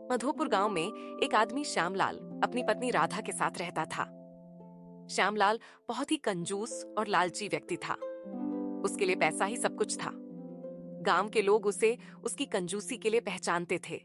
मधोपुर गांव में एक आदमी श्यामलाल अपनी पत्नी राधा के साथ रहता था। श्यामलाल बहुत ही कंजूस और लालची व्यक्ति था। उसके लिए पैसा ही सब कुछ था। गांव के लोग उसे उसकी कंजूसी के लिए पहचानते थे।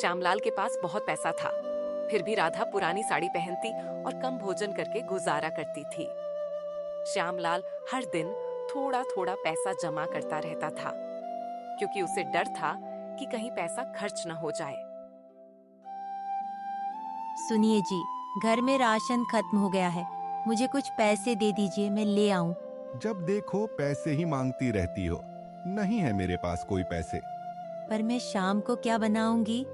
श्यामलाल के पास बहुत पैसा था, फिर भी राधा पुरानी साड़ी पहनती और कम भोजन करके गुजारा करती थी। श्यामलाल हर दिन थोड़ा थोड़ा पैसा जमा करता रहता था, क्योंकि उसे डर था कि कहीं पैसा खर्च न हो जाए। सुनिए जी, घर में राशन खत्म हो गया है। मुझे कुछ पैसे दे दीजिए, मैं ले आऊं। जब देखो पैसे ही मांगती रहती हो। नहीं है मेरे पास कोई पैसे। पर मैं शाम को क्या बनाऊंगी?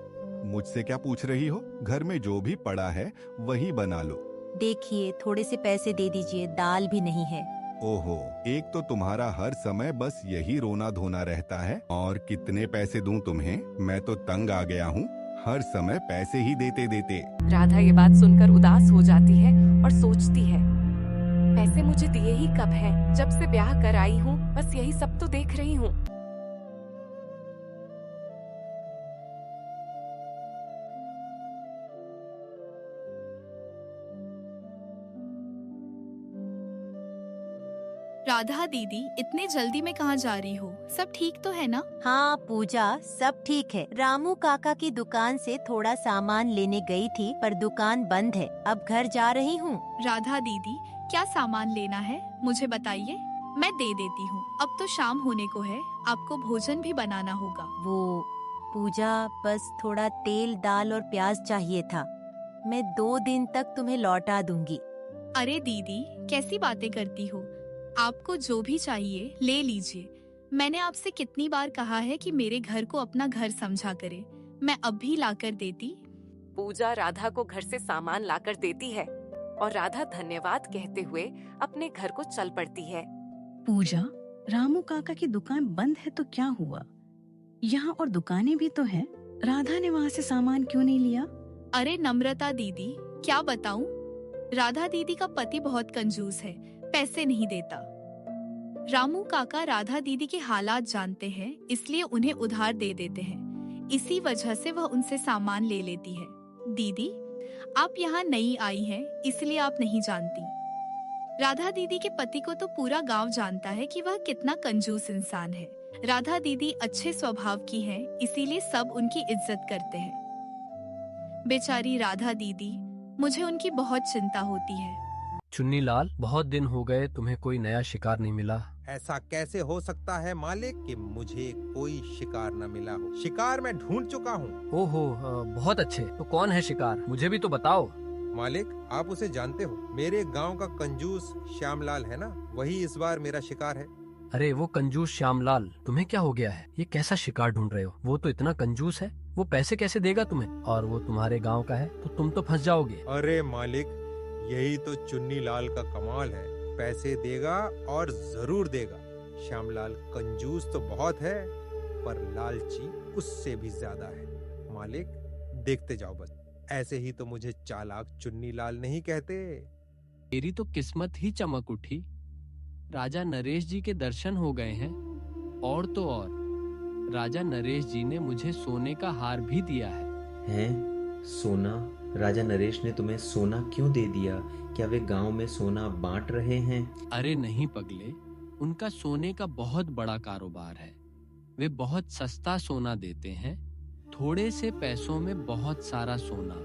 मुझसे क्या पूछ रही हो? घर में जो भी पड़ा है वही बना लो। देखिए, थोड़े से पैसे दे दीजिए, दाल भी नहीं है। ओहो, एक तो तुम्हारा हर समय बस यही रोना धोना रहता है। और कितने पैसे दूं तुम्हें? मैं तो तंग आ गया हूँ, हर समय पैसे ही देते देते। राधा ये बात सुनकर उदास हो जाती है और सोचती है, पैसे मुझे दिए ही कब हैं? जब से ब्याह कर आई हूँ बस यही सब तो देख रही हूँ। राधा दीदी, इतने जल्दी में कहाँ जा रही हो? सब ठीक तो है ना? हाँ पूजा, सब ठीक है। रामू काका की दुकान से थोड़ा सामान लेने गई थी, पर दुकान बंद है। अब घर जा रही हूँ। राधा दीदी, क्या सामान लेना है मुझे बताइए, मैं दे देती हूँ। अब तो शाम होने को है, आपको भोजन भी बनाना होगा। वो पूजा, बस थोड़ा तेल, दाल और प्याज चाहिए था। मैं 2 दिन तक तुम्हें लौटा दूंगी। अरे दीदी, कैसी बातें करती हो? आपको जो भी चाहिए ले लीजिए। मैंने आपसे कितनी बार कहा है कि मेरे घर को अपना घर समझा करे। मैं अब भी लाकर देती। पूजा राधा को घर से सामान लाकर देती है और राधा धन्यवाद कहते हुए अपने घर को चल पड़ती है। पूजा, रामू काका की दुकान बंद है तो क्या हुआ? यहाँ और दुकानें भी तो हैं। राधा ने वहाँ से सामान क्यों नहीं लिया? अरे नम्रता दीदी, क्या बताऊं? राधा दीदी का पति बहुत कंजूस है, पैसे नहीं देता। रामू काका राधा दीदी के हालात जानते हैं, इसलिए उन्हें उधार दे देते हैं। इसी वजह से वह उनसे सामान ले लेती है। दीदी, आप यहाँ नई आई हैं, इसलिए आप नहीं जानती। राधा दीदी के पति को तो पूरा गांव जानता है कि वह कितना कंजूस इंसान है। राधा दीदी अच्छे स्वभाव की हैं, इसीलिए सब उनकी इज्जत करते हैं। बेचारी राधा दीदी, मुझे उनकी बहुत चिंता होती है। चुन्नी लाल, बहुत दिन हो गए, तुम्हें कोई नया शिकार नहीं मिला। ऐसा कैसे हो सकता है मालिक कि मुझे कोई शिकार न मिला हो? शिकार मैं ढूंढ चुका हूँ। ओहो, बहुत अच्छे। तो कौन है शिकार, मुझे भी तो बताओ। मालिक, आप उसे जानते हो, मेरे गांव का कंजूस श्यामलाल है ना, वही इस बार मेरा शिकार है। अरे वो कंजूस श्यामलाल, तुम्हें क्या हो गया है? ये कैसा शिकार ढूंढ रहे हो? वो तो इतना कंजूस है, वो पैसे कैसे देगा तुम्हें? और वो तुम्हारे गांव का है तो तुम तो फंस जाओगे। अरे मालिक, यही तो चुन्नी लाल का कमाल है, पैसे देगा और जरूर देगा। श्यामलाल कंजूस तो बहुत है, पर लालची उससे भी ज्यादा है। मालिक, देखते जाओ बस, ऐसे ही तो मुझे चालाक चुन्नी लाल नहीं कहते। मेरी तो किस्मत ही चमक उठी। राजा नरेश जी के दर्शन हो गए हैं। और तो और राजा नरेश जी ने मुझे सोने का हार भी दिया है। हैं? सोना? राजा नरेश ने तुम्हें सोना क्यों दे दिया? क्या वे गांव में सोना बांट रहे हैं? अरे नहीं पगले, उनका सोने का बहुत बड़ा कारोबार है। वे बहुत सस्ता सोना देते हैं, थोड़े से पैसों में बहुत सारा सोना।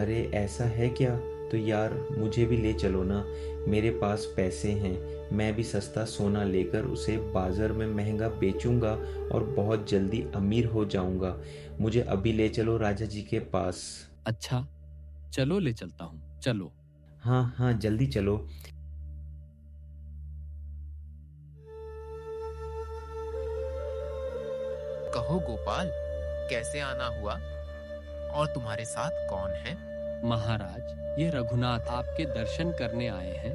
अरे ऐसा है क्या? तो यार मुझे भी ले चलो ना, मेरे पास पैसे हैं। मैं भी सस्ता सोना लेकर उसे बाजार में महंगा बेचूंगा और बहुत जल्दी अमीर हो जाऊंगा। मुझे अभी ले चलो राजा जी के पास। अच्छा, चलो ले चलता हूँ, चलो। हाँ हाँ, जल्दी चलो। कहो गोपाल, कैसे आना हुआ और तुम्हारे साथ कौन है? महाराज, ये रघुनाथ आपके दर्शन करने आए हैं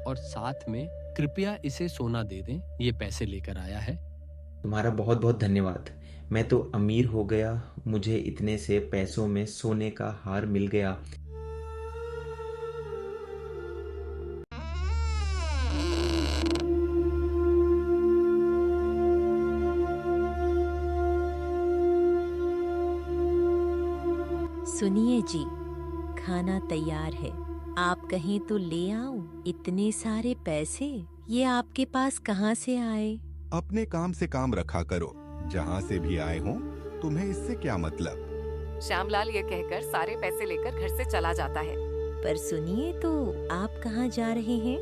और साथ में कृपया इसे सोना दे दें, ये पैसे लेकर आया है। तुम्हारा बहुत बहुत धन्यवाद। मैं तो अमीर हो गया, मुझे इतने से पैसों में सोने का हार मिल गया। सुनिए जी, खाना तैयार है। आप कहें तो ले आऊं? इतने सारे पैसे ये आपके पास कहाँ से आए? अपने काम से काम रखा करो। जहाँ से भी आए हो, तुम्हें इससे क्या मतलब? श्यामलाल ये कहकर सारे पैसे लेकर घर से चला जाता है। पर सुनिए तो, आप कहाँ जा रहे हैं?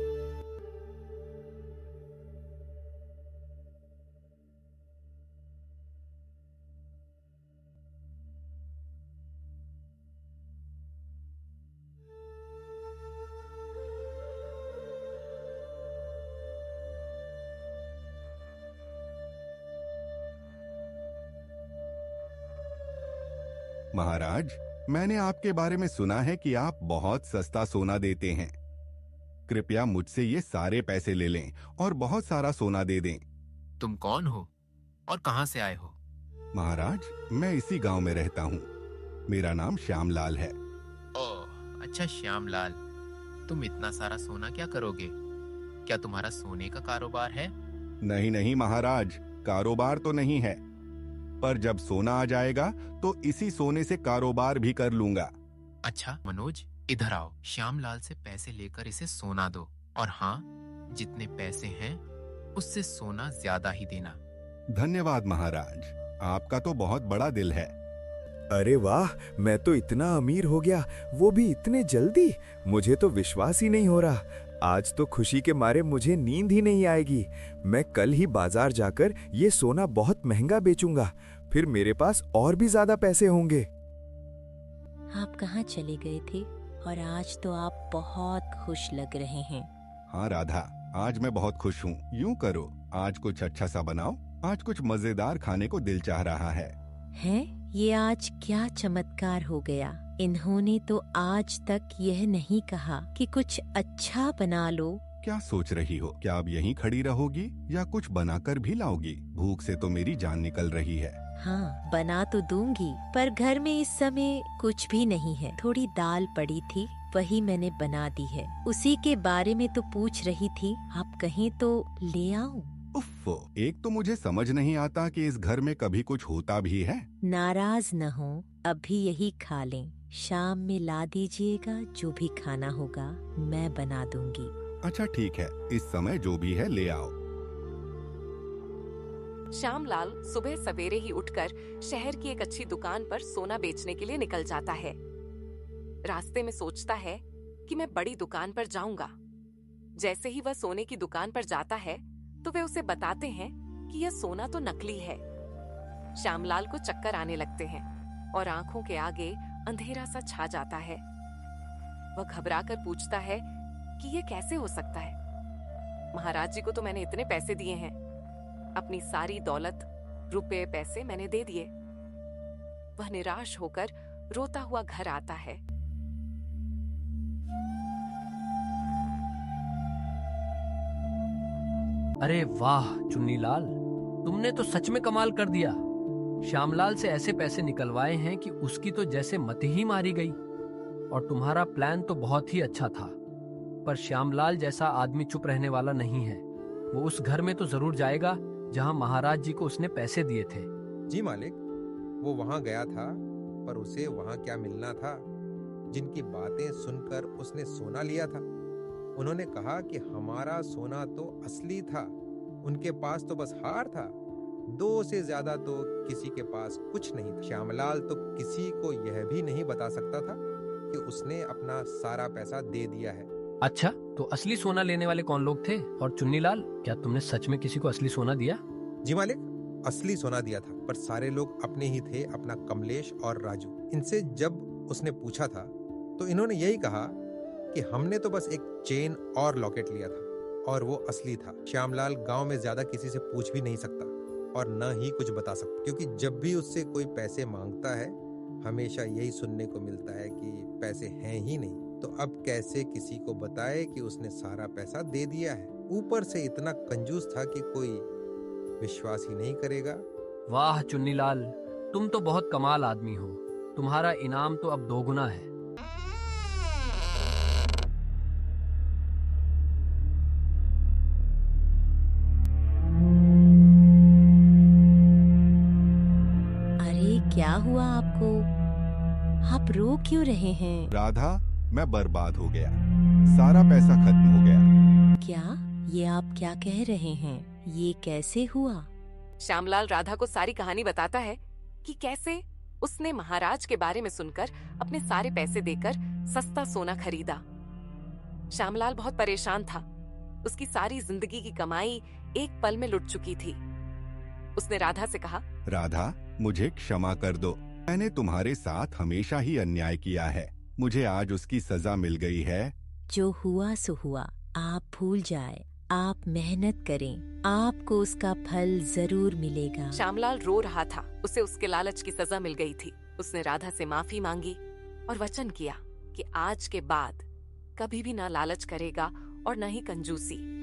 महाराज, मैंने आपके बारे में सुना है कि आप बहुत सस्ता सोना देते हैं। कृपया मुझसे ये सारे पैसे ले लें और बहुत सारा सोना दे दें। तुम कौन हो और कहाँ से आए हो? महाराज, मैं इसी गांव में रहता हूँ। मेरा नाम श्यामलाल है। ओह, अच्छा श्यामलाल, तुम इतना सारा सोना क्या करोगे? क्या तुम्हारा सोने का कारोबार है? नहीं नहीं महाराज, कारोबार तो नहीं है, पर जब सोना आ जाएगा तो इसी सोने से कारोबार भी कर लूंगा। अच्छा मनोज, इधर आओ। श्यामलाल से पैसे लेकर इसे सोना दो, और हाँ, जितने पैसे हैं उससे सोना ज्यादा ही देना। धन्यवाद महाराज, आपका तो बहुत बड़ा दिल है। अरे वाह, मैं तो इतना अमीर हो गया, वो भी इतने जल्दी। मुझे तो विश्वास ही नहीं हो रहा। आज तो खुशी के मारे मुझे नींद ही नहीं आएगी। मैं कल ही बाजार जाकर ये सोना बहुत महंगा बेचूंगा, फिर मेरे पास और भी ज्यादा पैसे होंगे। आप कहाँ चले गए थे? और आज तो आप बहुत खुश लग रहे हैं। हाँ राधा, आज मैं बहुत खुश हूँ। यूं करो, आज कुछ अच्छा सा बनाओ। आज कुछ मजेदार खाने को दिल चाह रहा है। हैं? ये आज क्या चमत्कार हो गया? इन्होंने तो आज तक यह नहीं कहा कि कुछ अच्छा बना लो। क्या सोच रही हो? क्या अब यहीं खड़ी रहोगी या कुछ बनाकर भी लाओगी? भूख से तो मेरी जान निकल रही है। हाँ, बना तो दूंगी, पर घर में इस समय कुछ भी नहीं है। थोड़ी दाल पड़ी थी, वही मैंने बना दी है। उसी के बारे में तो पूछ रही थी। आप कहें तो ले आऊं? उफ़, एक तो मुझे समझ नहीं आता कि इस घर में कभी कुछ होता भी है। नाराज न हो, अभी यही खा लें। शाम में ला दीजिएगा, जो भी खाना होगा मैं बना दूंगी। अच्छा ठीक है, इस समय जो भी है ले आओ। श्यामलाल सुबह सवेरे ही उठकर शहर की एक अच्छी दुकान पर सोना बेचने के लिए निकल जाता है। रास्ते में सोचता है कि मैं बड़ी दुकान पर जाऊंगा। जैसे ही वह सोने की दुकान पर जाता है तो वे उसे बताते हैं कि यह सोना तो नकली है। श्यामलाल को चक्कर आने लगते हैं और आंखों के आगे अंधेरा सा छा जाता है। वह घबराकर पूछता है कि यह कैसे हो सकता है? महाराज जी को तो मैंने इतने पैसे दिए हैं, अपनी सारी दौलत, रुपए पैसे मैंने दे दिए। वह निराश होकर रोता हुआ घर आता है। अरे वाह चुन्नीलाल, तुमने तो सच में कमाल कर दिया। श्यामलाल से ऐसे पैसे निकलवाए हैं कि उसकी तो जैसे मत ही मारी गई। और तुम्हारा प्लान तो बहुत ही अच्छा था, पर श्यामलाल जैसा आदमी चुप रहने वाला नहीं है। वो उस घर में तो जरूर जाएगा जहां महाराज जी को उसने पैसे दिए थे। जी मालिक, वो वहां गया था, पर उसे वहां क्या मिलना था? जिनकी बातें सुनकर उसने सोना लिया था, उन्होंने कहा कि हमारा सोना तो असली था, उनके पास तो बस हार था। 2 से ज्यादा तो किसी के पास कुछ नहीं था। श्यामलाल तो किसी को यह भी नहीं बता सकता था कि उसने अपना सारा पैसा दे दिया है। अच्छा, तो असली सोना लेने वाले कौन लोग थे? और चुन्नीलाल, क्या तुमने सच में किसी को असली सोना दिया? जी मालिक, असली सोना दिया था, पर सारे लोग अपने ही थे, अपना कमलेश और राजू। इनसे जब उसने पूछा था तो इन्होंने यही कहा कि हमने तो बस एक चेन और लॉकेट लिया था और वो असली था। श्यामलाल गांव में ज्यादा किसी से पूछ भी नहीं सकता और न ही कुछ बता सकता, क्योंकि जब भी उससे कोई पैसे मांगता है हमेशा यही सुनने को मिलता है कि पैसे हैं ही नहीं। तो अब कैसे किसी को बताए कि उसने सारा पैसा दे दिया है? ऊपर से इतना कंजूस था कि कोई विश्वास ही नहीं करेगा। वाह चुन्नीलाल, तुम तो बहुत कमाल आदमी हो। तुम्हारा इनाम तो अब 2 गुना है। अरे क्या हुआ आपको? आप रो क्यों रहे हैं? राधा, मैं बर्बाद हो गया, सारा पैसा खत्म हो गया। क्या? ये आप क्या कह रहे हैं? ये कैसे हुआ? श्यामलाल राधा को सारी कहानी बताता है कि कैसे उसने महाराज के बारे में सुनकर अपने सारे पैसे देकर सस्ता सोना खरीदा। श्यामलाल बहुत परेशान था। उसकी सारी जिंदगी की कमाई एक पल में लुट चुकी थी। उसने राधा से कहा, राधा, मुझे क्षमा कर दो। मैंने तुम्हारे साथ हमेशा ही अन्याय किया है। मुझे आज उसकी सजा मिल गई है। जो हुआ सो हुआ, आप भूल जाए। आप मेहनत करें, आपको उसका फल जरूर मिलेगा। श्यामलाल रो रहा था। उसे उसके लालच की सजा मिल गई थी। उसने राधा से माफी मांगी और वचन किया कि आज के बाद कभी भी ना लालच करेगा और न ही कंजूसी।